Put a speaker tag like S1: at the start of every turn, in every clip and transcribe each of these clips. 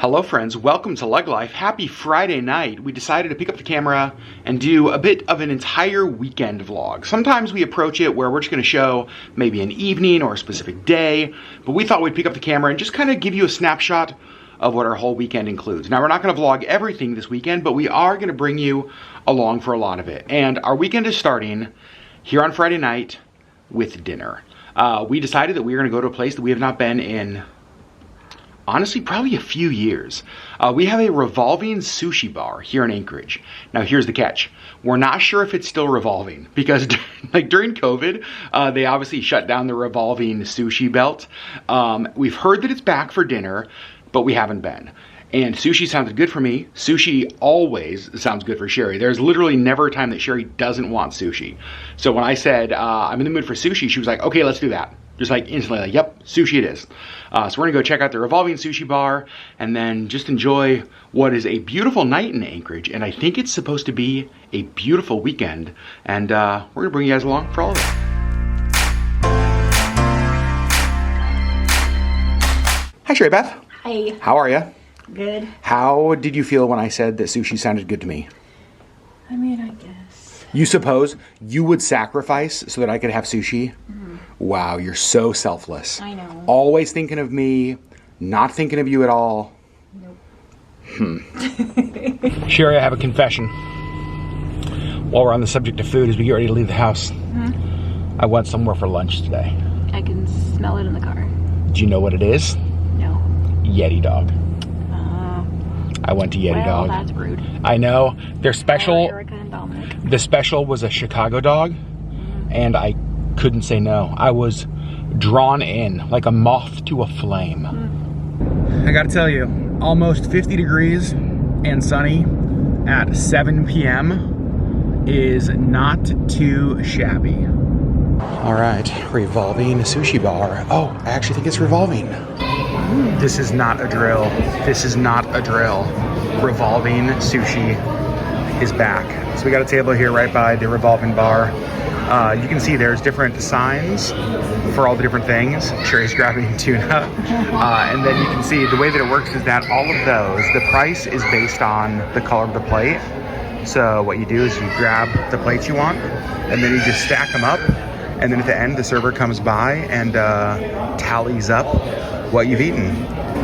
S1: Hello friends, welcome to LeggLife. Happy Friday night. We decided to pick up the camera and do a bit of an entire weekend vlog. Sometimes we approach it where we're just gonna show maybe an evening or a specific day, but we thought we'd pick up the camera and just kind of give you a snapshot of what our whole weekend includes. Now we're not gonna vlog everything this weekend, but we are gonna bring you along for a lot of it. And our weekend is starting here on Friday night with dinner. We decided that we were gonna go to a place that we have not been in honestly, probably a few years. We have a revolving sushi bar here in Anchorage. Now here's the catch. We're not sure if it's still revolving because like during COVID, they obviously shut down the revolving sushi belt. We've heard that it's back for dinner, but we haven't been. And sushi sounded good for me. Sushi always sounds good for Sherri. There's literally never a time that Sherri doesn't want sushi. So when I said, I'm in the mood for sushi, she was like, okay, let's do that. Just like instantly, like, yep, sushi it is. So we're gonna go check out the revolving sushi bar and then just enjoy what is a beautiful night in Anchorage. And I think it's supposed to be a beautiful weekend. And we're gonna bring you guys along for all of it. Hi, Sherri Beth.
S2: Hi.
S1: How are you?
S2: Good.
S1: How did you feel when I said that sushi sounded good to me?
S2: I mean, I guess.
S1: You suppose you would sacrifice so that I could have sushi? Wow, you're so selfless.
S2: I know.
S1: Always thinking of me, not thinking of you at all.
S2: Nope.
S1: Sherri, I have a confession. While we're on the subject of food, as we get ready to leave the house, I went somewhere for lunch today.
S2: I can smell it in the car.
S1: Do you know what it is?
S2: No.
S1: Yeti Dog. I went to Yeti Dog.
S2: That's rude.
S1: I know. Their special,
S2: Erica and Dominic.
S1: the special was a Chicago dog, and I couldn't say no. I was drawn in like a moth to a flame. I gotta tell you, almost 50 degrees and sunny at 7 p.m. is not too shabby. All right, revolving sushi bar. Oh, I actually think it's revolving. This is not a drill. This is not a drill. Revolving sushi is back. So we got a table here right by the revolving bar. You can see there's different signs for all the different things. Sherri's grabbing tuna. And then you can see the way that it works is that all of those, the price is based on the color of the plate. So what you do is you grab the plates you want, and then you just stack them up. And then at the end, the server comes by and tallies up what you've eaten.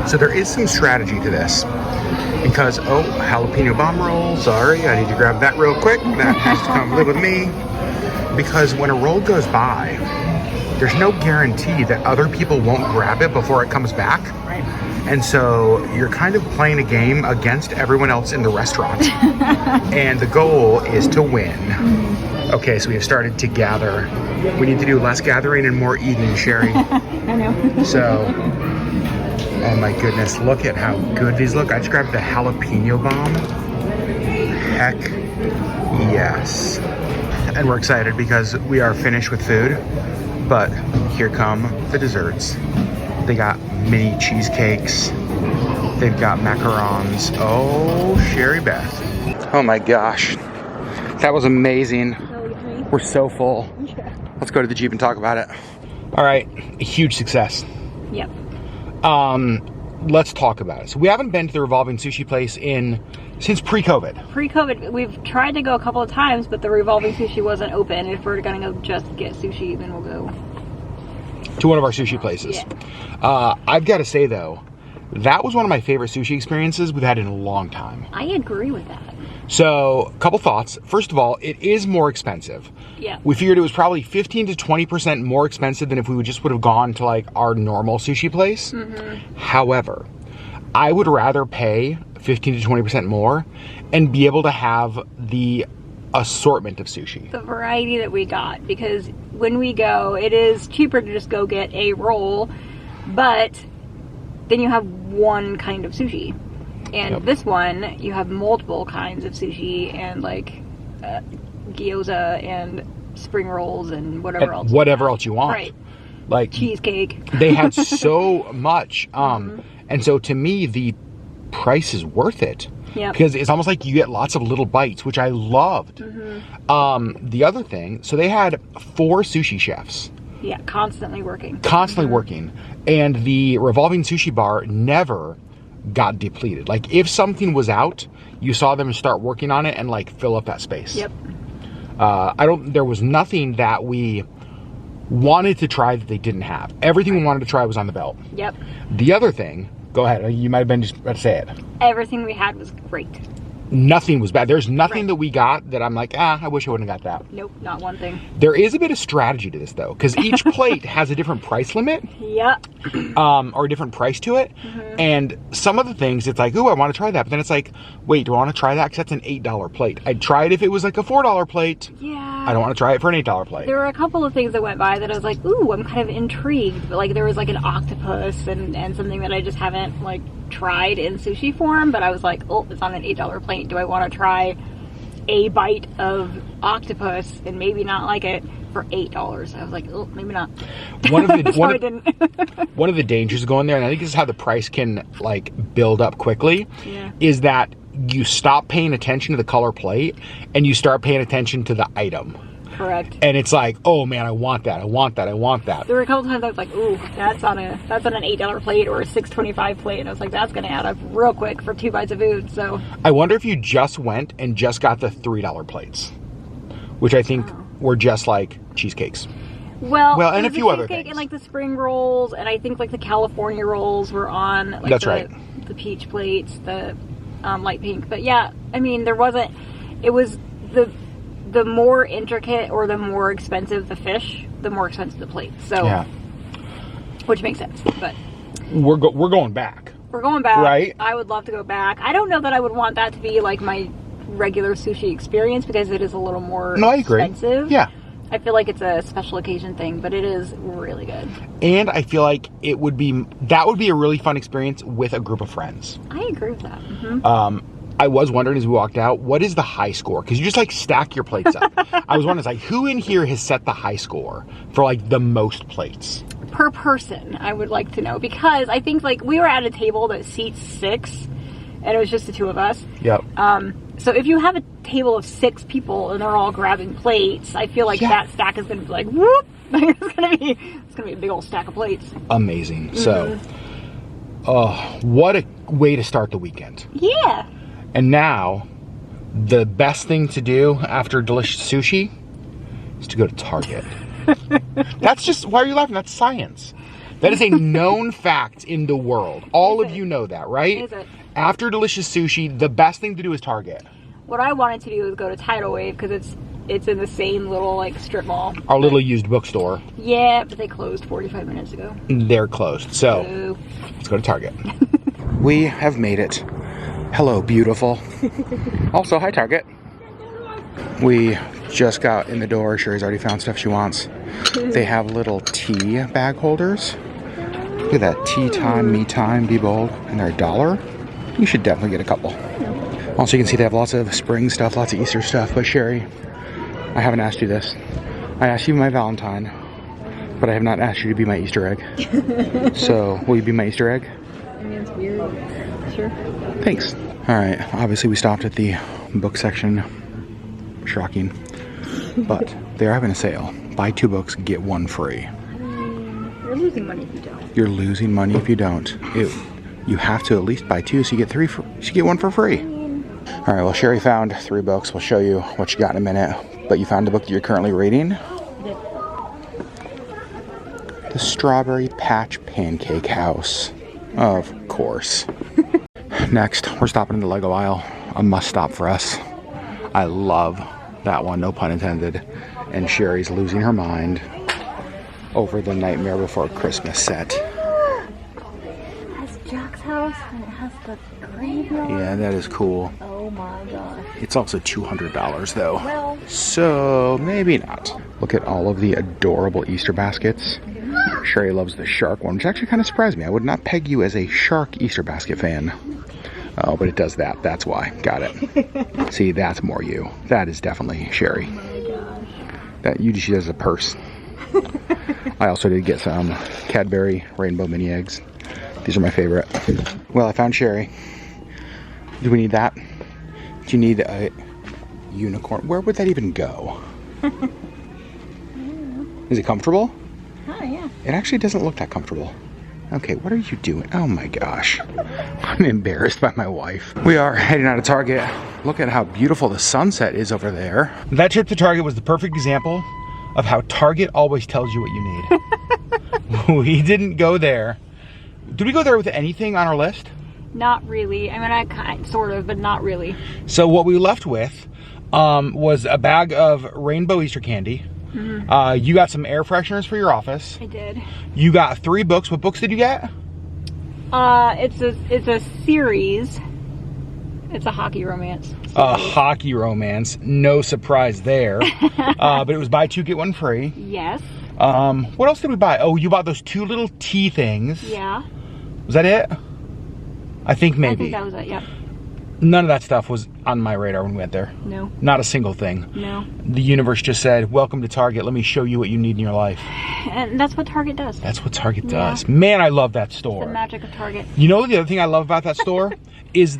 S1: So there is some strategy to this. Because, oh, jalapeno bomb roll, sorry, I need to grab that real quick. That has to come live with me. Because when a roll goes by, there's no guarantee that other people won't grab it before it comes back.
S2: Right.
S1: And so you're kind of playing a game against everyone else in the restaurant. And the goal is to win. Okay, so we have started to gather. We need to do less gathering and more eating, Sherri.
S2: I know.
S1: So, oh my goodness, look at how good these look. I just grabbed the jalapeno bomb. Heck yes. And we're excited because we are finished with food, but here come the desserts. They got mini cheesecakes. They've got macarons. Oh, Sherri Beth. Oh my gosh. That was amazing. We're so full.
S2: Yeah.
S1: Let's go to the Jeep and talk about it. All right, a huge success.
S2: Yep.
S1: Let's talk about it. So we haven't been to the revolving sushi place since pre-COVID.
S2: Pre-COVID, we've tried to go a couple of times, but the revolving sushi wasn't open. If we're gonna go just get sushi, then we'll go
S1: To one of our sushi places.
S2: Yeah.
S1: I've got to say though, that was one of my favorite sushi experiences we've had in a long time.
S2: I agree with that.
S1: So, a couple thoughts. First of all, it is more expensive.
S2: Yeah.
S1: We figured it was probably 15 to 20% more expensive than if we would have gone to like our normal sushi place. However, I would rather pay 15 to 20% more and be able to have the assortment of sushi.
S2: The variety that we got, because when we go, it is cheaper to just go get a roll, but then you have one kind of sushi. And this one, you have multiple kinds of sushi and like gyoza and spring rolls and whatever else.
S1: Whatever else you want.
S2: Right.
S1: Like
S2: cheesecake.
S1: They had so much. And so to me, the price is worth it.
S2: Yeah.
S1: Because it's almost like you get lots of little bites, which I loved. The other thing, so they had 4 sushi chefs.
S2: Yeah, constantly working.
S1: Constantly working. And the revolving sushi bar never got depleted. Like if something was out, you saw them start working on it and like fill up that space.
S2: Yep.
S1: There was nothing that we wanted to try that they didn't have. Everything we wanted to try was on the belt.
S2: Yep.
S1: The other thing, go ahead, you might have been just about to say it.
S2: Everything we had was great.
S1: Nothing was bad. There's nothing that we got that I'm like, I wish I wouldn't have got that.
S2: Nope, not one thing.
S1: There is a bit of strategy to this though, because each plate has a different price limit.
S2: Yep.
S1: Or a different price to it. And some of the things, it's like, ooh, I want to try that. But then it's like, wait, do I want to try that? Because that's an $8 plate. I'd try it if it was like a $4 plate.
S2: Yeah.
S1: I don't want to try it for an $8 plate.
S2: There were a couple of things that went by that I was like, ooh, I'm kind of intrigued. But like there was like an octopus and something that I just haven't like tried in sushi form. But I was like, oh, it's on an $8 plate. Do I want to try a bite of octopus and maybe not like it for $8? I was like, oh, maybe not.
S1: One of the
S2: I didn't.
S1: one of the dangers of going there, and I think this is how the price can like build up quickly, is that you stop paying attention to the color plate and you start paying attention to the item.
S2: Correct.
S1: And it's like, oh man, I want that, I want that, I want that.
S2: There were a couple times I was like, ooh, that's on an $8 plate or a $6.25 plate, and I was like, that's gonna add up real quick for 2 bites of food. So
S1: I wonder if you just went and just got the $3 plates, which I think were just like cheesecakes.
S2: Well,
S1: and a few other things.
S2: And like the spring rolls, and I think like the California rolls were on. Like,
S1: that's right.
S2: The peach plates, the light pink. But yeah, I mean, there wasn't. It was the more intricate or the more expensive the fish, the more expensive the plate. So, yeah. Which makes sense. But
S1: we're going back.
S2: We're going back.
S1: Right.
S2: I would love to go back. I don't know that I would want that to be like my regular sushi experience because it is a little more expensive.
S1: Yeah.
S2: I feel like it's a special occasion thing, but it is really good.
S1: And I feel like that would be a really fun experience with a group of friends.
S2: I agree with that.
S1: I was wondering as we walked out, what is the high score? Because you just like stack your plates up. I was wondering, like, who in here has set the high score for like the most plates?
S2: Per person, I would like to know, because I think like we were at a table that seats 6 and it was just the 2 of us.
S1: Yep.
S2: So if you have a table of 6 people and they're all grabbing plates, I feel like that stack is going to be like, whoop! It's going to be a big old stack of plates.
S1: Amazing. So, what a way to start the weekend.
S2: Yeah.
S1: And now, the best thing to do after delicious sushi is to go to Target. That's just, why are you laughing? That's science. That is a known fact in the world. All of you know that, right?
S2: Is it?
S1: After delicious sushi, the best thing to do is Target.
S2: What I wanted to do is go to Tidal Wave because it's in the same little like strip mall.
S1: Our little used bookstore.
S2: Yeah, but they closed 45 minutes ago.
S1: They're closed. So, let's go to Target. We have made it. Hello, beautiful. Also, hi, Target. We just got in the door. Sherri's already found stuff she wants. They have little tea bag holders. Look at that. Tea time, me time, be bold. And they're $1. You should definitely get a couple. Also, you can see they have lots of spring stuff, lots of Easter stuff. But Sherri, I haven't asked you this. I asked you my Valentine, but I have not asked you to be my Easter egg. So, will you be my Easter egg?
S2: I mean, it's weird. Sure.
S1: Thanks. All right. Obviously, we stopped at the book section. Shocking. But they're having a sale. Buy 2 books, get 1 free.
S2: You're losing money if you don't.
S1: You're losing money if you don't. You have to at least buy 2, so you get 3. You get 1 for free. All right. Well, Sherri found 3 books. We'll show you what you got in a minute. But you found the book that you're currently reading.
S2: Yep.
S1: The Strawberry Patch Pancake House. Of course. Next, we're stopping in the Lego aisle. A must stop for us. I love that one, no pun intended. And Sherri's losing her mind over the Nightmare Before Christmas set.
S2: It has Jack's house and it has the graveyard.
S1: Yeah, that is cool.
S2: Oh my gosh.
S1: It's also $200 though.
S2: Well,
S1: so maybe not. Look at all of the adorable Easter baskets. Sherri loves the shark one, which actually kind of surprised me. I would not peg you as a shark Easter basket fan. Oh, but it does that. That's why. Got it. See, that's more you. That is definitely Sherri.
S2: oh my gosh.
S1: That you just use as a purse. I also did get some Cadbury Rainbow Mini Eggs. These are my favorite. Well, I found Sherri. Do we need that? Do you need a unicorn? Where would that even go? Is it comfortable?
S2: Oh, yeah.
S1: It actually doesn't look that comfortable. Okay, what are you doing? Oh my gosh. I'm embarrassed by my wife. We are heading out of Target. Look at how beautiful the sunset is over there. That trip to Target was the perfect example of how Target always tells you what you need. We didn't go there. Did we go there with anything on our list?
S2: Not really. I mean, sort of, but not really.
S1: So what we left with was a bag of rainbow Easter candy. Mm-hmm. You got some air fresheners for your office.
S2: I did.
S1: You got 3 books. What books did you get?
S2: It's a series. It's a hockey romance series.
S1: A hockey romance. No surprise there. But it was buy 2, get 1 free.
S2: Yes.
S1: What else did we buy? Oh, you bought those 2 little tea things.
S2: Yeah.
S1: Was that it? I think maybe.
S2: I think that was it, yeah.
S1: None of that stuff was on my radar when we went there.
S2: No.
S1: Not a single thing.
S2: No.
S1: The universe just said, welcome to Target. Let me show you what you need in your life.
S2: And that's what Target does.
S1: That's what Target does. Man, I love that store.
S2: It's the magic of Target.
S1: You know the other thing I love about that store is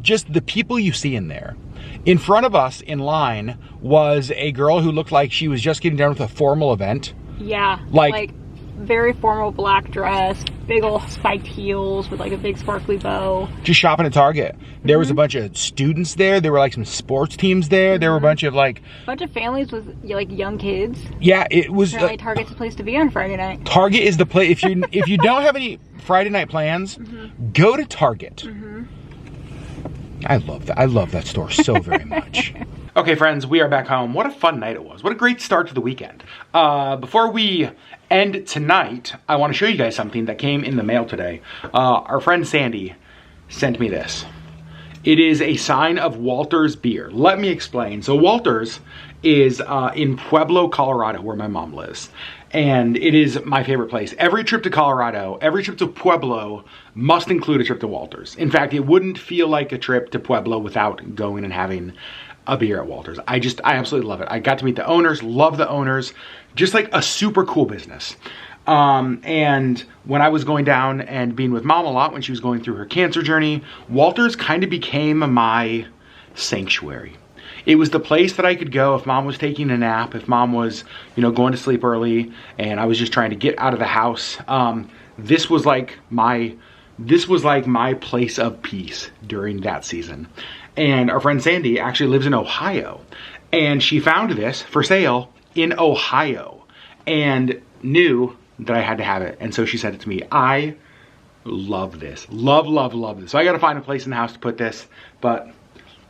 S1: just the people you see in there. In front of us in line was a girl who looked like she was just getting done with a formal event.
S2: Yeah. Like very formal black dress, big old spiked heels with like a big sparkly bow. Just shopping at Target. There was a bunch of students there. There were like some sports teams there. There were a bunch of families with like young kids.
S1: Yeah, it was.
S2: Apparently Target's the place to be on Friday night.
S1: Target is the place. If you don't have any Friday night plans, go to Target. I love that. I love that store so very much. Okay, friends, we are back home. What a fun night it was. What a great start to the weekend. Before we end tonight, I want to show you guys something that came in the mail today. Our friend Sandy sent me this. It is a sign of Walter's beer. Let me explain. So Walter's is in Pueblo, Colorado, where my mom lives. And it is my favorite place. Every trip to Colorado, every trip to Pueblo must include a trip to Walter's. In fact, it wouldn't feel like a trip to Pueblo without going and having a beer at Walter's. I absolutely love it. I got to meet the owners, love the owners, just like a super cool business. And when I was going down and being with mom a lot when she was going through her cancer journey, Walter's kind of became my sanctuary. It was the place that I could go if mom was taking a nap, if mom was, going to sleep early and I was just trying to get out of the house. This was like my place of peace during that season. And our friend Sandy actually lives in Ohio, and she found this for sale in Ohio and knew that I had to have it. And so she sent it to me. I love this. Love, love, love this. So I got to find a place in the house to put this, but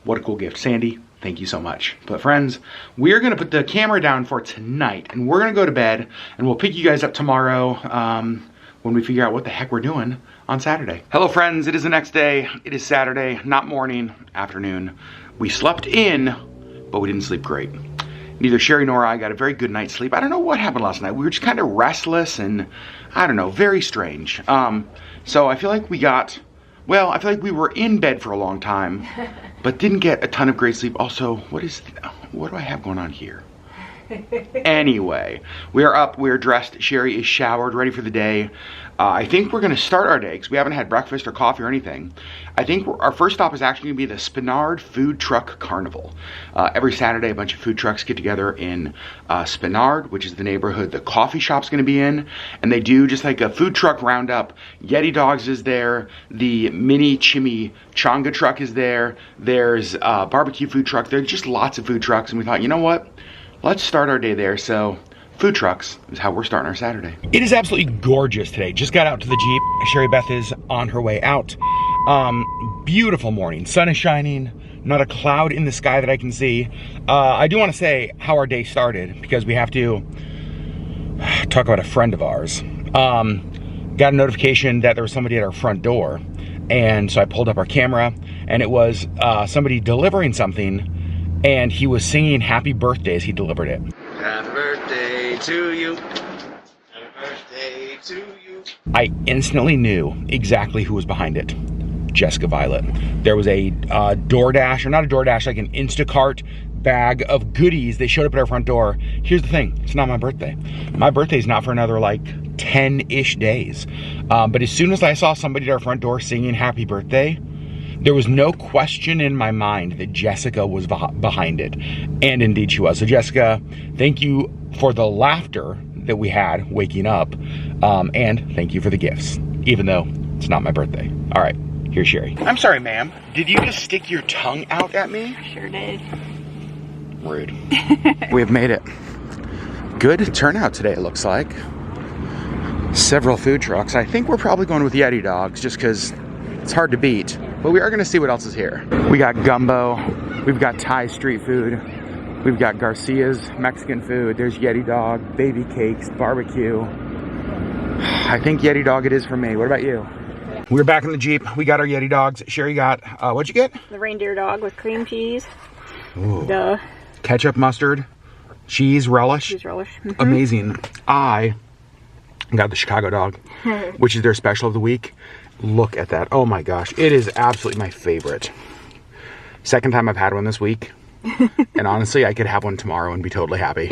S1: what a cool gift. Sandy, thank you so much. But friends, we're going to put the camera down for tonight, and we're going to go to bed, and we'll pick you guys up tomorrow when we figure out what the heck we're doing on Saturday. Hello friends, it is the next day. It is Saturday, not morning, afternoon. We slept in, but we didn't sleep great. Neither Sherri nor I got a very good night's sleep. I don't know what happened last night. We were just kind of restless and, I don't know, very strange. So I feel like I feel like we were in bed for a long time, but didn't get a ton of great sleep. Also, what do I have going on here? Anyway, we are up, we are dressed, Sherri is showered, ready for the day. I think we're going to start our day because we haven't had breakfast or coffee or anything. I think our first stop is actually going to be the Spinard Food Truck Carnival. Every Saturday, a bunch of food trucks get together in Spinard, which is the neighborhood the coffee shop's going to be in. And they do just like a food truck roundup. Yeti Dogs is there. The mini chimichanga truck is there. There's a barbecue food truck. There's just lots of food trucks. And we thought, you know what? Let's start our day there. So food trucks is how we're starting our Saturday. It is absolutely gorgeous today. Just got out to the Jeep. Sherri Beth is on her way out. Beautiful morning. Sun is shining. Not a cloud in the sky that I can see. I do want to say how our day started because we have to talk about a friend of ours. Got a notification that there was somebody at our front door. And so I pulled up our camera and it was somebody delivering something. And he was singing happy birthday as he delivered it.
S3: Happy birthday to you. Happy birthday to you.
S1: I instantly knew exactly who was behind it. Jessica Violet. There was a DoorDash, or not a DoorDash, like an Instacart bag of goodies. They showed up at our front door. Here's the thing, it's not my birthday. My birthday's not for another like 10-ish days. But as soon as I saw somebody at our front door singing happy birthday, there was no question in my mind that Jessica was behind it. And indeed she was. So Jessica, thank you for the laughter that we had waking up. And thank you for the gifts, even though it's not my birthday. All right, here's Sherri. I'm sorry, ma'am. Did you just stick your tongue out at me?
S2: Sure did.
S1: Rude. We have made it. Good turnout today, it looks like. Several food trucks. I think we're probably going with Yeti dogs just because it's hard to beat. But we are going to see what else is here. We got gumbo. We've got Thai street food. We've got Garcia's Mexican food. There's Yeti dog, baby cakes, barbecue. I think Yeti dog it is for me. What about you? We're back in the Jeep. We got our Yeti dogs. Sherri got, what'd you get?
S2: The reindeer dog with cream cheese.
S1: Ooh.
S2: Duh.
S1: Ketchup, mustard, cheese relish.
S2: Cheese relish. Mm-hmm.
S1: Amazing. I got the Chicago dog, which is their special of the week. Look at that. Oh my gosh. It is absolutely my favorite. Second time I've had one this week. And honestly, I could have one tomorrow and be totally happy.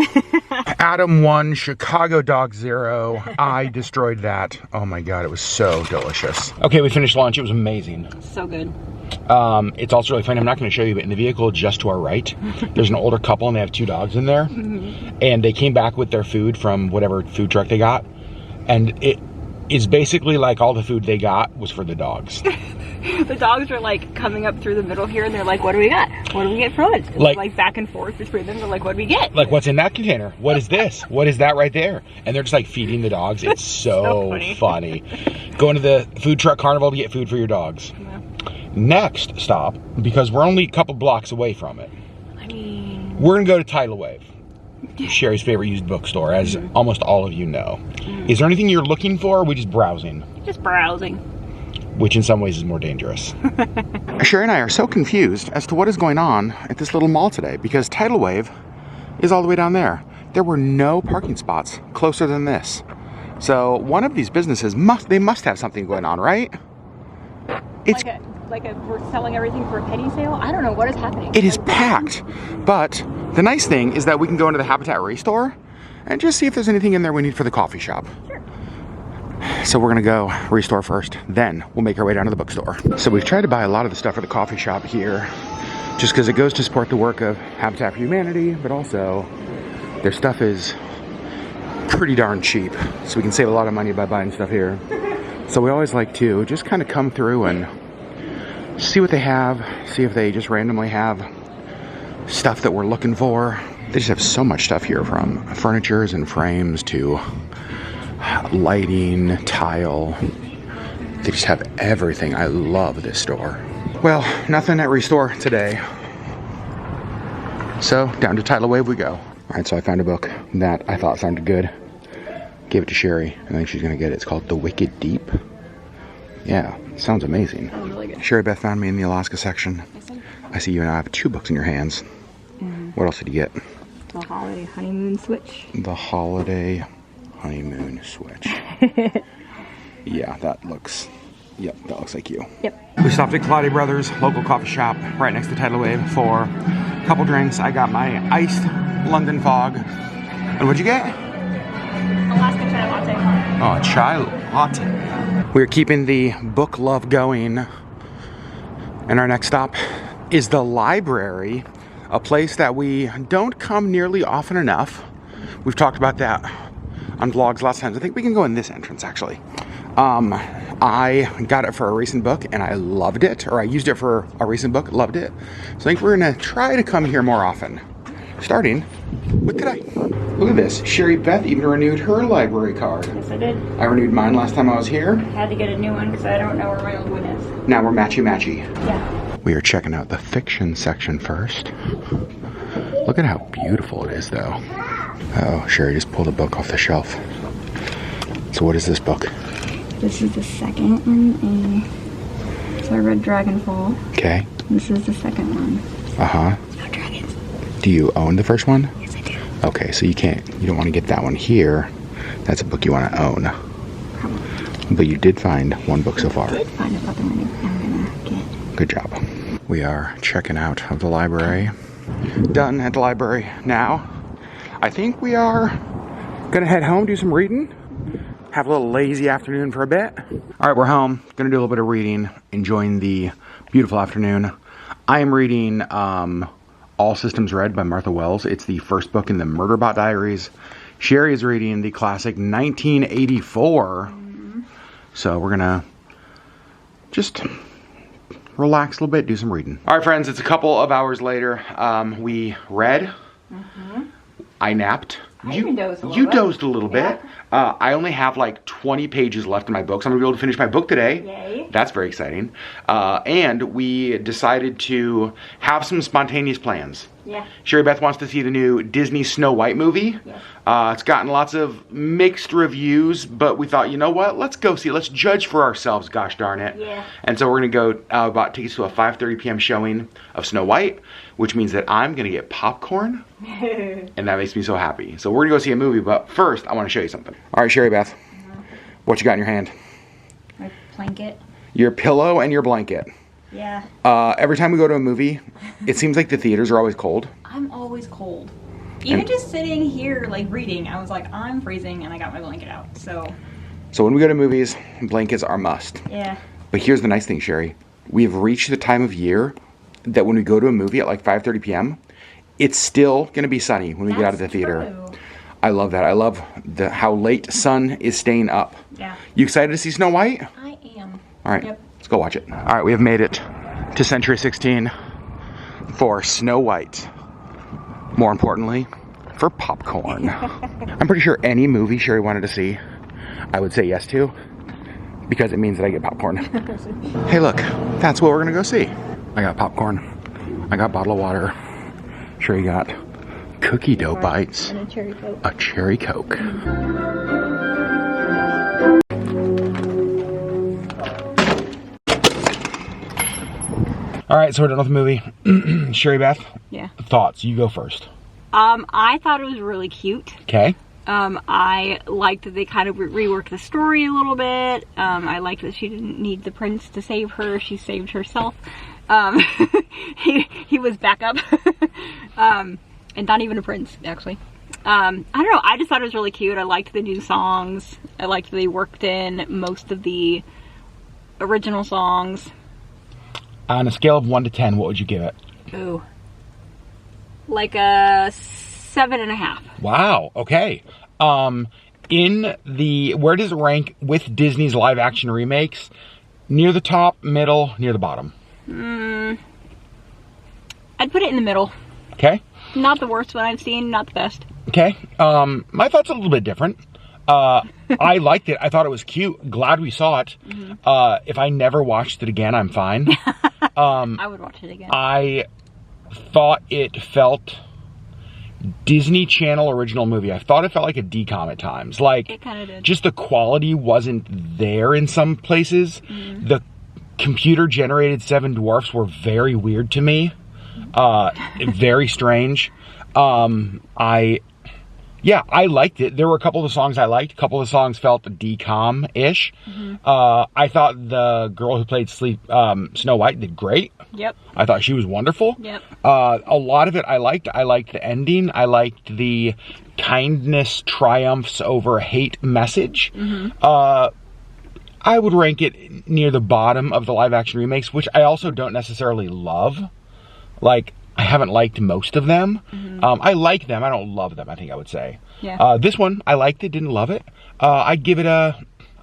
S1: Adam 1, Chicago dog 0. I destroyed that. Oh my God, it was so delicious. Okay, we finished lunch. It was amazing.
S2: So good.
S1: It's also really funny. I'm not going to show you, but in the vehicle just to our right, there's an older couple and they have 2 dogs in there. Mm-hmm. And they came back with their food from whatever food truck they got. And it is basically like all the food they got was for the dogs.
S2: The dogs are like coming up through the middle here and they're like, what do we got? What do we get from it? Like back and forth between them. They're like, what do we get?
S1: Like, what's in that container? What is this? What is that right there? And they're just like feeding the dogs. It's so funny. Going to the food truck carnival to get food for your dogs. Yeah. Next stop, because we're only a couple blocks away from it.
S2: I mean,
S1: we're gonna go to Tidal Wave, Sherri's favorite used bookstore, as almost all of you know. Is there anything you're looking for, or are we just browsing?
S2: Just browsing.
S1: Which in some ways is more dangerous. Sherri and I are so confused as to what is going on at this little mall today, because Tidal Wave is all the way down there. There were no parking spots closer than this. So one of these businesses must have something going on, right? It's
S2: we're selling everything for a penny sale? I don't know what is happening.
S1: It is packed. But the nice thing is that we can go into the Habitat Restore and just see if there's anything in there we need for the coffee shop.
S2: Sure.
S1: So we're gonna go Restore first, then we'll make our way down to the bookstore. So we've tried to buy a lot of the stuff for the coffee shop here, just because it goes to support the work of Habitat for Humanity, but also their stuff is pretty darn cheap. So we can save a lot of money by buying stuff here. So we always like to just kind of come through and see what they have, see if they just randomly have stuff that we're looking for. They just have so much stuff here, from furnitures and frames to lighting, tile. They just have everything. I love this store. Well, nothing at Restore today. So down to Tidal Wave we go. All right, so I found a book that I thought sounded good. Gave it to Sherri. I think she's gonna get it. It's called The Wicked Deep. Yeah, sounds amazing.
S2: Oh, really good.
S1: Sherri Beth found me in the Alaska section. I see you now have 2 books in your hands. What else did you get?
S2: The Holiday Honeymoon Switch.
S1: The Holiday Honeymoon Switch. Yeah, that looks like you.
S2: Yep.
S1: We stopped at Cloudy Brothers, local coffee shop right next to Tidal Wave for a couple drinks. I got my iced London Fog. And what'd you get?
S2: Alaska chai latte.
S1: Oh, a chai latte. We're keeping the book love going. And our next stop is the library, a place that we don't come nearly often enough. We've talked about that on vlogs last time. I think we can go in this entrance, actually. I got it for a recent book and I loved it, or I used it for a recent book, loved it. So I think we're gonna try to come here more often, starting with today. Look at this, Sherri Beth even renewed her library card.
S2: Yes, I did.
S1: I renewed mine last time I was here.
S2: I had to get a new one because I don't know where my old one is.
S1: Now we're matchy-matchy.
S2: Yeah.
S1: We are checking out the fiction section first. Look at how beautiful it is, though. Oh, Sherri just pulled a book off the shelf. So what is this book?
S2: This is the second one. So I read Dragonfall.
S1: Okay.
S2: This is the second one.
S1: Uh-huh.
S2: It's about dragons.
S1: Do you own the first one?
S2: Yes, I do.
S1: Okay, so you don't want to get that one here. That's a book you want to own.
S2: Probably.
S1: But you did find one book so far.
S2: I did find another one I'm gonna get.
S1: Good job. We are checking out of the library. Done at the library now. I think we are gonna head home, do some reading, have a little lazy afternoon for a bit. All right, we're home. Gonna do a little bit of reading, enjoying the beautiful afternoon. I am reading All Systems Red by Martha Wells. It's the first book in the Murderbot Diaries. Sherri is reading the classic 1984. So we're gonna just relax a little bit, do some reading. All right, friends, it's a couple of hours later. We read. I napped. You dozed a little bit. I only have like 20 pages left in my book, so I'm gonna be able to finish my book today.
S2: Yay.
S1: That's very exciting. And we decided to have some spontaneous plans.
S2: Yeah.
S1: Sherri Beth wants to see the new Disney Snow White movie.
S2: Yes.
S1: It's gotten lots of mixed reviews, but we thought, you know what? Let's go see it. Let's judge for ourselves, gosh darn it.
S2: Yeah.
S1: And so we're gonna go about tickets to a 5:30 p.m. showing of Snow White, which means that I'm gonna get popcorn, and that makes me so happy. So we're gonna go see a movie, but first I wanna show you something. All right, Sherri Beth, what you got in your hand?
S2: My blanket.
S1: Your pillow and your blanket.
S2: Yeah.
S1: Every time we go to a movie, it seems like the theaters are always cold.
S2: I'm always cold. Even just sitting here, like, reading, I was like, I'm freezing, and I got my blanket out, so.
S1: So when we go to movies, blankets are a must.
S2: Yeah.
S1: But here's the nice thing, Sherri. We have reached the time of year that when we go to a movie at like 5:30 p.m., it's still gonna be sunny when we get out of the theater.
S2: True.
S1: I love that. I love how late sun is staying up.
S2: Yeah.
S1: You excited to see Snow White?
S2: I am.
S1: All right,
S2: Yep.
S1: let's go watch it. All right, we have made it to Century 16 for Snow White. More importantly, for popcorn. I'm pretty sure any movie Sherri wanted to see, I would say yes to, because it means that I get popcorn. Hey look, that's what we're gonna go see. I got popcorn, I got a bottle of water, Sherri got cookie dough bites,
S2: And a cherry coke.
S1: a cherry Coke. All right, so we're done with the movie. Sherri Beth,
S2: Yeah.
S1: thoughts? You go first.
S2: I thought it was really cute.
S1: Okay.
S2: I liked that they kind of reworked the story a little bit. I liked that she didn't need the prince to save her. She saved herself. He was backup. And not even a prince, actually. I don't know. I just thought it was really cute. I liked the new songs. I liked that they worked in most of the original songs.
S1: On a scale of 1 to 10, what would you give it?
S2: Ooh. Like a 7.5.
S1: Wow, okay. Where does it rank with Disney's live action remakes? Near the top, middle, near the bottom?
S2: I'd put it in the middle.
S1: Okay.
S2: Not the worst one I've seen, not the best.
S1: Okay. My thoughts a little bit different. I liked it. I thought it was cute. Glad we saw it. If I never watched it again, I'm fine.
S2: I would watch it again.
S1: I thought it felt Disney Channel original movie. I thought it felt like a DCOM at times. Like,
S2: It kind of did.
S1: just the quality wasn't there in some places. The computer generated Seven Dwarfs were very weird to me. Very strange. I liked it. There were a couple of the songs I liked. A couple of the songs felt DCOM-ish. I thought the girl who played Snow White did great.
S2: Yep.
S1: I thought she was wonderful.
S2: Yep.
S1: A lot of it I liked. I liked the ending. I liked the kindness triumphs over hate message. I would rank it near the bottom of the live action remakes, which I also don't necessarily love. Like, I haven't liked most of them. I like them. I don't love them, I think I would say.
S2: Yeah.
S1: This one, I liked it, didn't love it. I'd give it a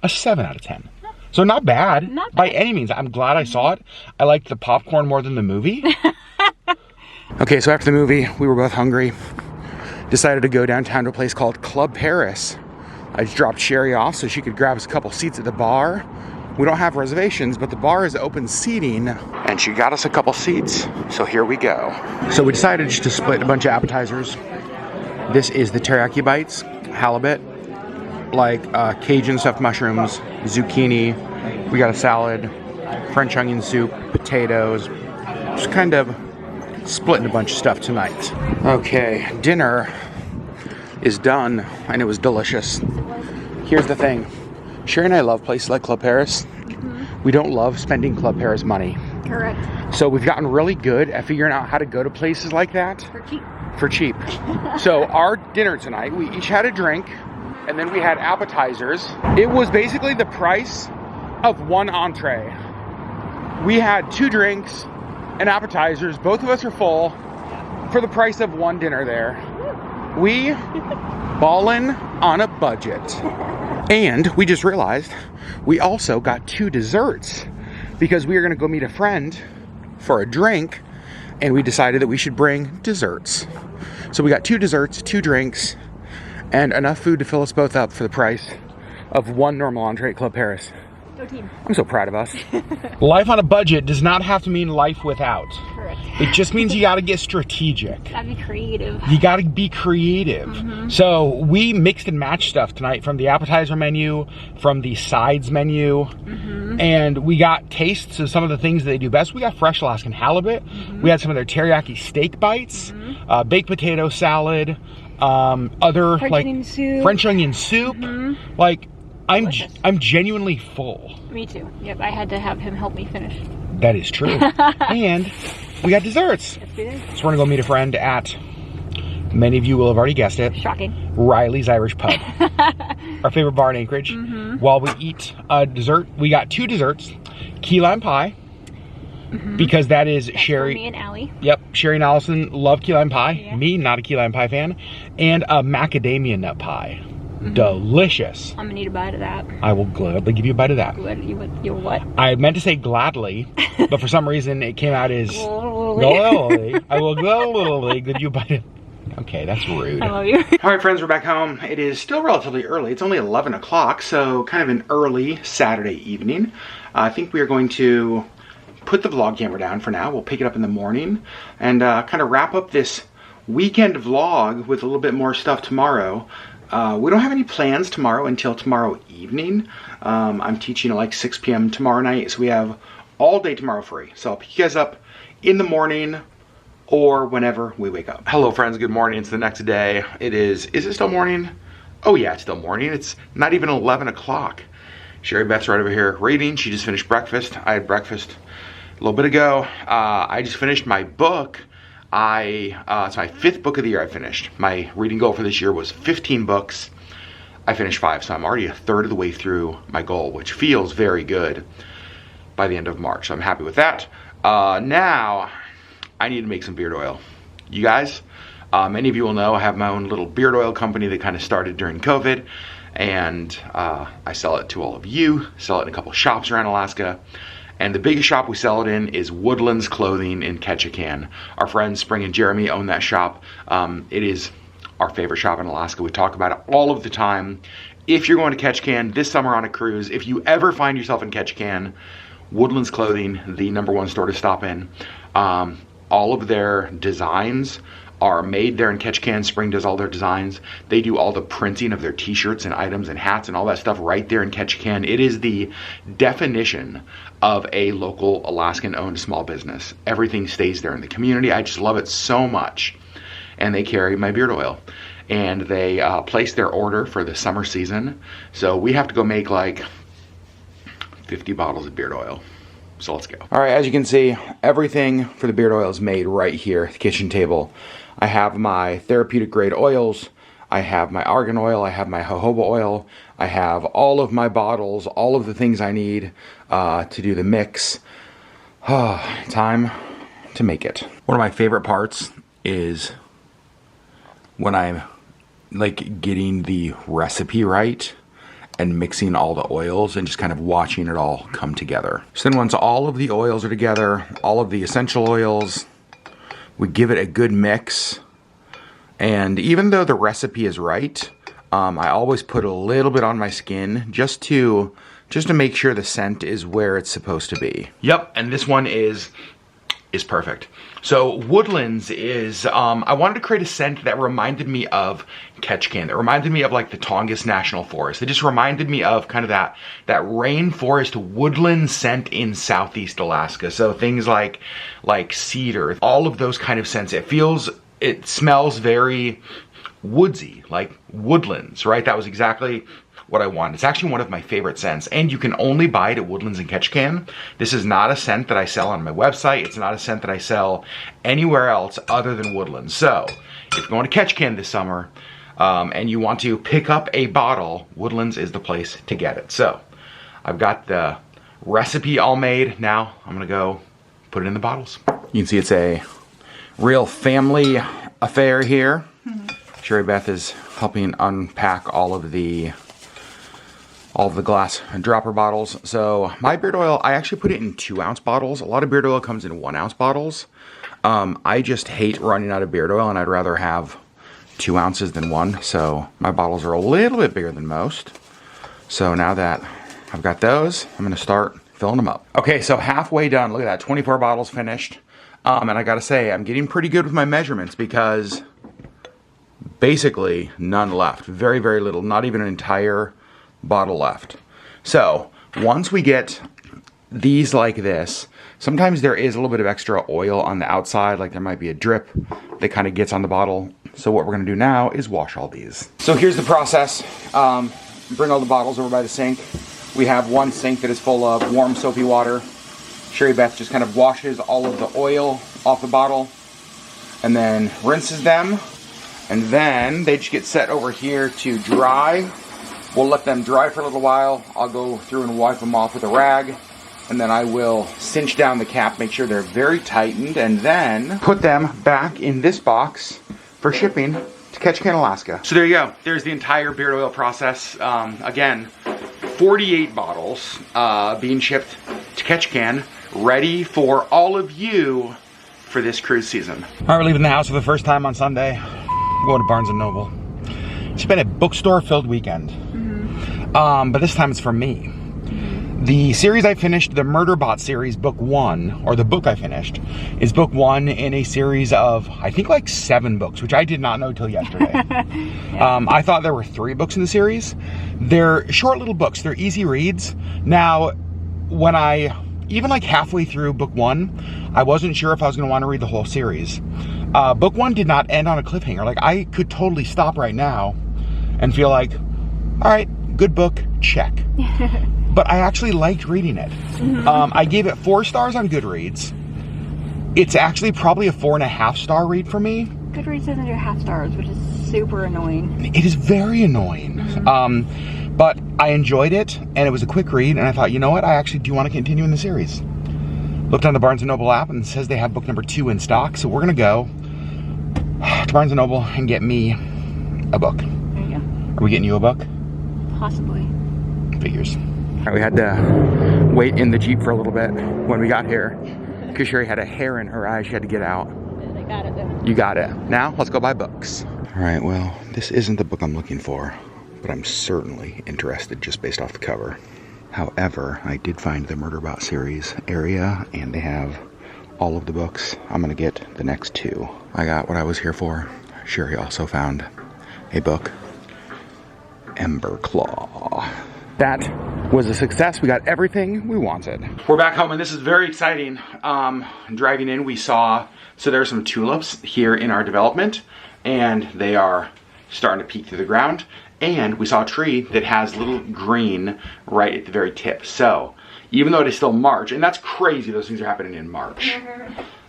S1: 7 out of 10. So not bad,
S2: Not
S1: by
S2: bad.
S1: any means. I'm glad I saw it. I liked the popcorn more than the movie. Okay, so after the movie, we were both hungry. Decided to go downtown to a place called Club Paris. I just dropped Sherri off so she could grab us a couple seats at the bar. We don't have reservations, but the bar is open seating, and she got us a couple seats, so here we go. So we decided just to split a bunch of appetizers. This is the teriyaki bites, halibut, like Cajun stuffed mushrooms, zucchini. We got a salad, French onion soup, potatoes. Just kind of splitting a bunch of stuff tonight. Okay, dinner is done, and it was delicious. Here's the thing. Sherri and I love places like Club Paris. We don't love spending Club Paris money.
S2: Correct.
S1: So we've gotten really good at figuring out how to go to places like that
S2: For cheap.
S1: for cheap. So our dinner tonight, we each had a drink, and then we had appetizers. It was basically the price of one entree. We had 2 drinks and appetizers. Both of us are full for the price of one dinner there. we ballin' on a budget. And we just realized we also got 2 desserts because we are gonna go meet a friend for a drink, and we decided that we should bring desserts. So we got 2 desserts, 2 drinks, and enough food to fill us both up for the price of 1 normal entree at Club Paris.
S2: Go team.
S1: I'm so proud of us. Life on a budget does not have to mean life without.
S2: Correct.
S1: It just means you gotta get strategic.
S2: Gotta be creative.
S1: You gotta be creative. So we mixed and matched stuff tonight from the appetizer menu, from the sides menu, and we got tastes of some of the things that they do best. We got fresh Alaskan halibut. We had some of their teriyaki steak bites, baked potato salad, other
S2: French
S1: like
S2: onion soup.
S1: French onion soup. Like I'm genuinely full.
S2: Me too. Yep, I had to have him help me finish.
S1: That is true. And we got desserts.
S2: Yes, we did.
S1: So we're gonna go meet a friend at, many of you will have already guessed it,
S2: Shocking.
S1: Riley's Irish Pub. Our favorite bar in Anchorage. While we eat a dessert, we got 2 desserts. Key lime pie, because that is
S2: That's
S1: Sherri.
S2: for me and Allie.
S1: Yep, Sherri and Allison love key lime pie.
S2: Yeah.
S1: Me, not a key lime pie fan. And a macadamia nut pie. Delicious.
S2: I'm gonna need a bite of that.
S1: I will gladly give you a bite of that.
S2: You what?
S1: I meant to say gladly, but for some reason it came out as
S2: Gladly.
S1: gladly. I will gladly give you a bite of. Okay, that's rude.
S2: I love you.
S1: All right, friends, we're back home. It is still relatively early. It's only 11 o'clock, so kind of an early Saturday evening. I think we are going to put the vlog camera down for now. We'll pick it up in the morning and kind of wrap up this weekend vlog with a little bit more stuff tomorrow. We don't have any plans tomorrow until tomorrow evening. I'm teaching at like 6 p.m. tomorrow night, so we have all day tomorrow free. So I'll pick you guys up in the morning or whenever we wake up. Hello friends, good morning. It's the next day. Is it still morning? Oh yeah, it's still morning. It's not even 11 o'clock. Sherri Beth's right over here reading. She just finished breakfast. I had breakfast a little bit ago. I just finished my book. It's my 5th book of the year I finished. My reading goal for this year was 15 books. I finished 5, so I'm already a third of the way through my goal, which feels very good by the end of March. So I'm happy with that. Now, I need to make some beard oil. You guys, many of you will know I have my own little beard oil company that kind of started during COVID, and I sell it to all of you, sell it in a couple shops around Alaska. And the biggest shop we sell it in is Woodlands Clothing in Ketchikan. Our friends Spring and Jeremy own that shop. It is our favorite shop in Alaska. We talk about it all of the time. If you're going to Ketchikan this summer on a cruise, if you ever find yourself in Ketchikan, Woodlands Clothing, the #1 store to stop in. All of their designs are made there in Ketchikan. Spring does all their designs. They do all the printing of their t-shirts and items and hats and all that stuff right there in Ketchikan. It is the definition of a local Alaskan-owned small business. Everything stays there in the community. I just love it so much. And they carry my beard oil. And they place their order for the summer season. So we have to go make like 50 bottles of beard oil. So let's go. All right, as you can see, everything for the beard oil is made right here at the kitchen table. I have my therapeutic grade oils, I have my argan oil, I have my jojoba oil, I have all of my bottles, all of the things I need to do the mix. Time to make it. One of my favorite parts is when I'm like getting the recipe right and mixing all the oils and just kind of watching it all come together. So then once all of the oils are together, all of the essential oils, we give it a good mix. And even though the recipe is right, I always put a little bit on my skin just to make sure the scent is where it's supposed to be. Yep, and this one is perfect. So Woodlands is, I wanted to create a scent that reminded me of Ketchikan, that reminded me of like the Tongass National Forest. It just reminded me of kind of that rainforest woodland scent in Southeast Alaska. So things like cedar, all of those kind of scents. It smells very woodsy, like woodlands, right? That was exactly what I wanted. It's actually one of my favorite scents, and you can only buy it at Woodlands in Ketchikan. This is not a scent that I sell on my website. It's not a scent that I sell anywhere else other than Woodlands. So if you're going to Ketchikan this summer and you want to pick up a bottle, Woodlands is the place to get it. So I've got the recipe all made. Now I'm gonna go put it in the bottles. You can see it's a real family affair here. Sherri Beth is helping unpack all of the glass dropper bottles. So my beard oil, I actually put it in 2-ounce bottles. A lot of beard oil comes in 1-ounce bottles. I just hate running out of beard oil, and I'd rather have 2 ounces than 1. So my bottles are a little bit bigger than most. So now that I've got those, I'm gonna start filling them up. Okay, so halfway done. Look at that, 24 bottles finished. And I gotta say, I'm getting pretty good with my measurements because basically none left. Very, very little, not even an entire bottle left. So once we get these like this, sometimes there is a little bit of extra oil on the outside, like there might be a drip that kind of gets on the bottle. So what we're gonna do now is wash all these. So here's the process. Bring all the bottles over by the sink. We have one sink that is full of warm soapy water. Sherri Beth just kind of washes all of the oil off the bottle and then rinses them. And then they just get set over here to dry. We'll let them dry for a little while. I'll go through and wipe them off with a rag. And then I will cinch down the cap, make sure they're very tightened, and then put them back in this box for shipping to Ketchikan, Alaska. So there you go. There's the entire beard oil process. Again, 48 bottles being shipped to Ketchikan, ready for all of you for this cruise season. All right, we're leaving the house for the first time on Sunday. Going to Barnes & Noble. It's been a bookstore-filled weekend. But this time it's for me. The series I finished, the Murderbot series, book 1, or the book I finished, is book 1 in a series of, I think, like 7 books, which I did not know till yesterday. Yeah. I thought there were 3 books in the series. They're short little books. They're easy reads. Now, when even like halfway through book 1, I wasn't sure if I was going to want to read the whole series. Book 1 did not end on a cliffhanger. Like, I could totally stop right now and feel like, all right, good book, check. But I actually liked reading it. I gave it 4 stars on Goodreads. It's actually probably a 4.5 star read for me.
S2: Goodreads doesn't do half stars, which is super annoying.
S1: It is very annoying. But I enjoyed it, and it was a quick read, and I thought, you know what? I actually do want to continue in the series. Looked on the Barnes & Noble app, and it says they have book number 2 in stock, so we're going to go to Barnes & Noble and get me a book.
S2: There you go.
S1: Are we getting you a book?
S2: Possibly.
S1: Figures. All right, we had to wait in the Jeep for a little bit when we got here because Sherri had a hair in her eye. She had to get out.
S2: I got it though.
S1: You got it. Now, let's go buy books. All right, well, this isn't the book I'm looking for, but I'm certainly interested just based off the cover. However, I did find the Murderbot series area, and they have all of the books. I'm gonna get the next 2. I got what I was here for. Sherri also found a book, Ember Claw. That was a success. We got everything we wanted. We're back home, and this is very exciting. Driving in, we saw, so there are some tulips here in our development, and they are starting to peek through the ground. And we saw a tree that has little green right at the very tip. So even though it is still March, and that's crazy, those things are happening in March.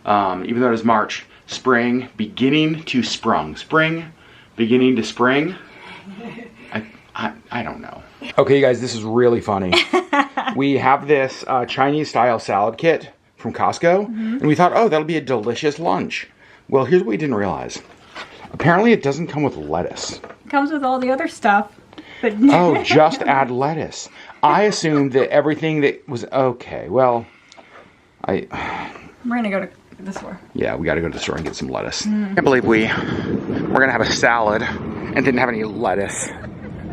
S1: Even though it is March, spring beginning to sprung. Spring beginning to spring. I don't know. Okay, you guys, this is really funny. We have this Chinese style salad kit from Costco, and we thought, oh, that'll be a delicious lunch. Well, here's what we didn't realize. Apparently it doesn't come with lettuce.
S2: It comes with all the other stuff, but
S1: oh, just add lettuce. I assumed that everything that was okay. Well,
S2: we're gonna go to the store.
S1: Yeah, we got to go to the store and get some lettuce. I can't believe we're gonna have a salad and didn't have any lettuce.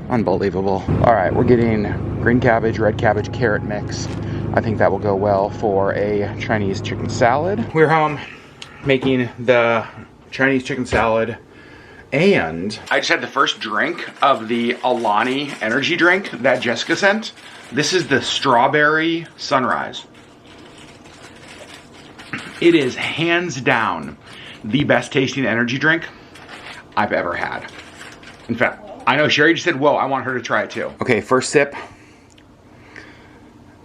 S1: Unbelievable. All right, we're getting green cabbage, red cabbage, carrot mix. I think that will go well for a Chinese chicken salad. We're home making the Chinese chicken salad, and I just had the first drink of the Alani energy drink that Jessica sent. This is the strawberry sunrise. It is hands down the best tasting energy drink I've ever had. In fact, I know Sherri just said, whoa, I want her to try it too. Okay, first sip.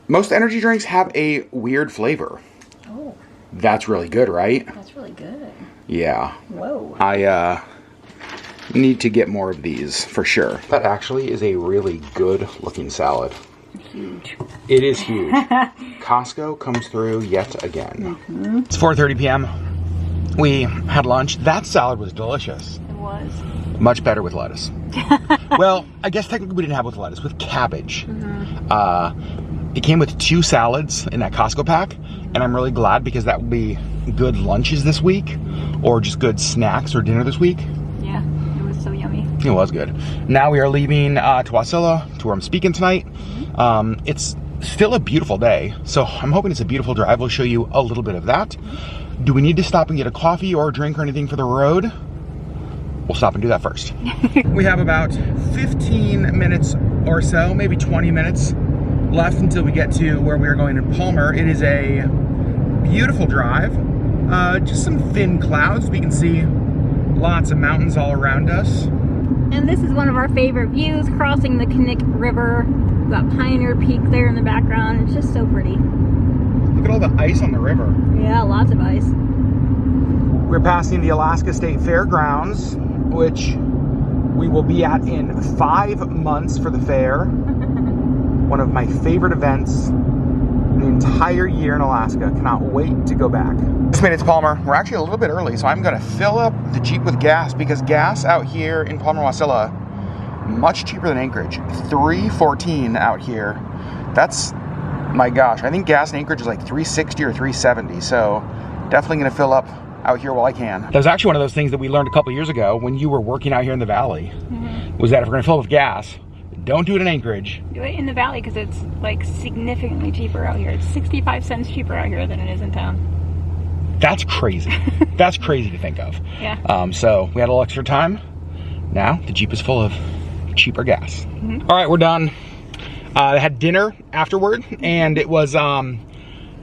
S1: Most energy drinks have a weird flavor.
S2: Oh.
S1: That's really good, right?
S2: That's really good.
S1: Yeah.
S2: Whoa.
S1: I need to get more of these for sure. That actually is a really good looking salad.
S2: Huge.
S1: It is huge. Costco comes through yet again. It's 4:30 p.m. We had lunch. That salad was delicious.
S2: It was.
S1: Much better with lettuce. Well, I guess technically we didn't have with lettuce, with cabbage. It came with 2 salads in that Costco pack, and I'm really glad because that will be good lunches this week, or just good snacks or dinner this week.
S2: Yeah, it was so yummy.
S1: It was good. Now we are leaving to Wasilla, to where I'm speaking tonight. It's still a beautiful day, so I'm hoping it's a beautiful drive. We'll show you a little bit of that. Do we need to stop and get a coffee or a drink or anything for the road? We'll stop and do that first. We have about 15 minutes or so, maybe 20 minutes left until we get to where we are going in Palmer. It is a beautiful drive. Just some thin clouds. We can see lots of mountains all around us.
S2: And this is one of our favorite views, crossing the Knik River. We've got Pioneer Peak there in the background. It's just so pretty.
S1: Look at all the ice on the river.
S2: Yeah, lots of ice.
S1: We're passing the Alaska State Fairgrounds, which we will be at in 5 months for the fair. One of my favorite events in the entire year in Alaska. Cannot wait to go back. Just made it to Palmer. We're actually a little bit early, so I'm gonna fill up the Jeep with gas because gas out here in Palmer Wasilla, much cheaper than Anchorage. $3.14 out here. That's, my gosh, I think gas in Anchorage is like $3.60 or $3.70, so definitely gonna fill up out here while I can. That was actually one of those things that we learned a couple years ago when you were working out here in the valley, was that if we're gonna fill up with gas, don't do it in Anchorage.
S2: Do it in the valley because it's like significantly cheaper out here. It's 65 cents cheaper out here than it is in town.
S1: That's crazy. That's crazy to think of.
S2: Yeah.
S1: So we had a little extra time. Now the Jeep is full of cheaper gas. All right, we're done. I had dinner afterward, and it was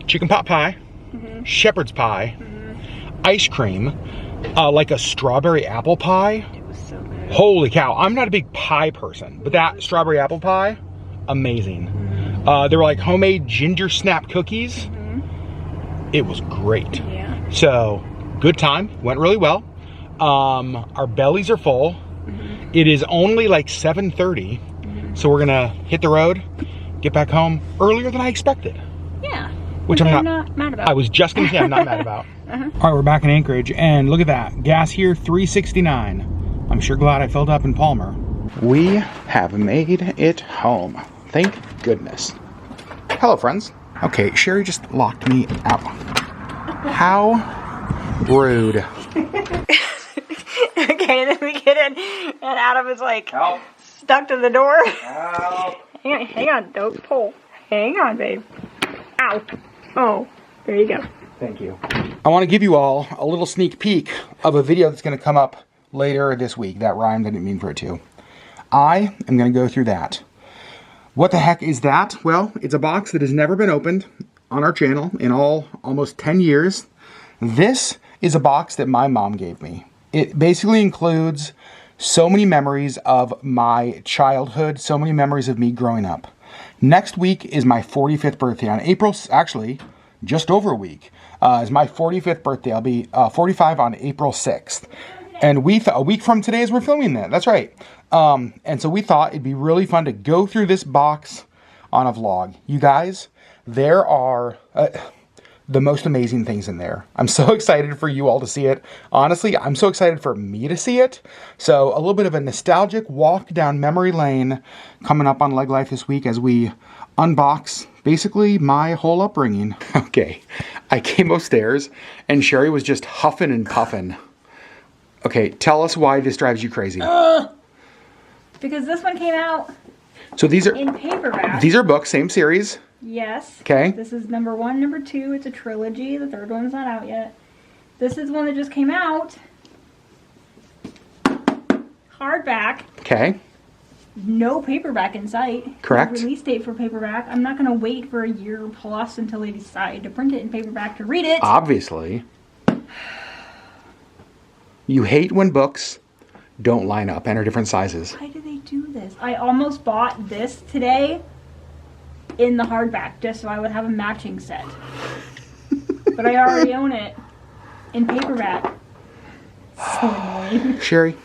S1: chicken pot pie, shepherd's pie, ice cream, like a strawberry apple pie.
S2: It was so good.
S1: Holy cow, I'm not a big pie person, but that strawberry apple pie, amazing. They were like homemade ginger snap cookies. It was great.
S2: Yeah.
S1: So, good time, went really well. Our bellies are full. It is only like 7:30, so we're gonna hit the road, get back home earlier than I expected.
S2: Yeah.
S1: Which I'm not
S2: mad about.
S1: I was just gonna say I'm not mad about. All right, we're back in Anchorage, and look at that. Gas here, $3.69. I'm sure glad I filled up in Palmer. We have made it home. Thank goodness. Hello, friends. Okay, Sherri just locked me out. How rude.
S2: Okay, then we get in, and Adam is like
S1: Help.
S2: stuck to the door.
S1: Help.
S2: Hang on, don't pull. Hang on, babe. Ow. Oh, there you go.
S1: Thank you. I want to give you all a little sneak peek of a video that's going to come up later this week. That rhymed, I didn't mean for it to. I am going to go through that. What the heck is that? Well, it's a box that has never been opened on our channel in almost 10 years. This is a box that my mom gave me. It basically includes so many memories of my childhood, so many memories of me growing up. Next week is my 45th birthday on April, actually, just over a week, is my 45th birthday. I'll be 45 on April 6th. And a week from today is we're filming that. That's right. And so we thought it'd be really fun to go through this box on a vlog. You guys, there are the most amazing things in there. I'm so excited for you all to see it. Honestly, I'm so excited for me to see it. So a little bit of a nostalgic walk down memory lane coming up on LeggLife this week as we unbox basically my whole upbringing. Okay, I came upstairs and Sherri was just huffing and puffing. Okay, tell us why this drives you crazy.
S2: Because this one came out
S1: So these are
S2: in paperback.
S1: These are books, same series.
S2: Yes.
S1: Okay.
S2: This is number 1, number 2. It's a trilogy. The third one's not out yet. This is one that just came out. Hardback.
S1: Okay.
S2: No paperback in sight.
S1: Correct.
S2: No release date for paperback. I'm not going to wait for a year plus until they decide to print it in paperback to read it.
S1: Obviously. You hate when books don't line up and are different sizes.
S2: Why do they do this? I almost bought this today in the hardback just so I would have a matching set. But I already own it in paperback. So annoying.
S1: Sherri,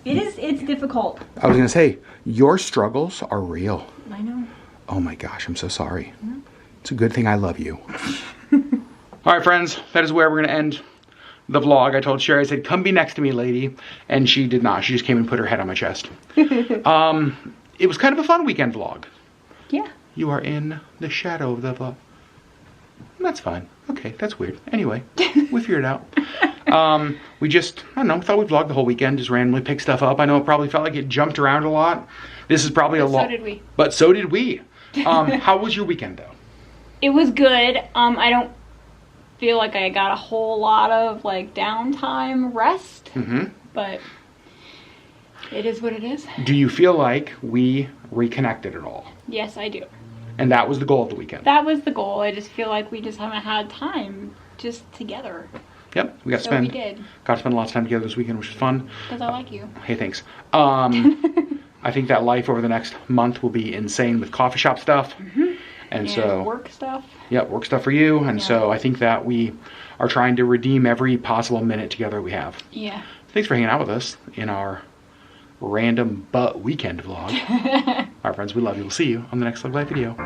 S2: It's difficult.
S1: I was going to say, your struggles are real.
S2: I know.
S1: Oh my gosh, I'm so sorry. It's a good thing I love you. All right, friends, that is where we're going to end the vlog, I told Sherri, I said, come be next to me, lady. And she did not. She just came and put her head on my chest. It was kind of a fun weekend vlog.
S2: Yeah.
S1: You are in the shadow of the vlog. That's fine. Okay, that's weird. Anyway, we figured it out. We just, I don't know, thought we'd vlog the whole weekend, just randomly pick stuff up. I know it probably felt like it jumped around a lot. This is probably a lot.
S2: So did we.
S1: But so did we. How was your weekend, though?
S2: It was good. I don't feel like I got a whole lot of like downtime rest, but it is what it is.
S1: Do you feel like we reconnected at all?
S2: Yes, I do.
S1: And that was the goal of the weekend?
S2: That was the goal. I just feel like we just haven't had time just together.
S1: Yep, we got to
S2: we did.
S1: Got to spend a lot of time together this weekend, which was fun.
S2: Because I like you.
S1: Hey, thanks. I think that life over the next month will be insane with coffee shop stuff. And so
S2: work stuff.
S1: Yeah, work stuff for you. And so I think that we are trying to redeem every possible minute together we have.
S2: Yeah.
S1: Thanks for hanging out with us in our random but weekend vlog. All right, friends, we love you. We'll see you on the next LeggLife video.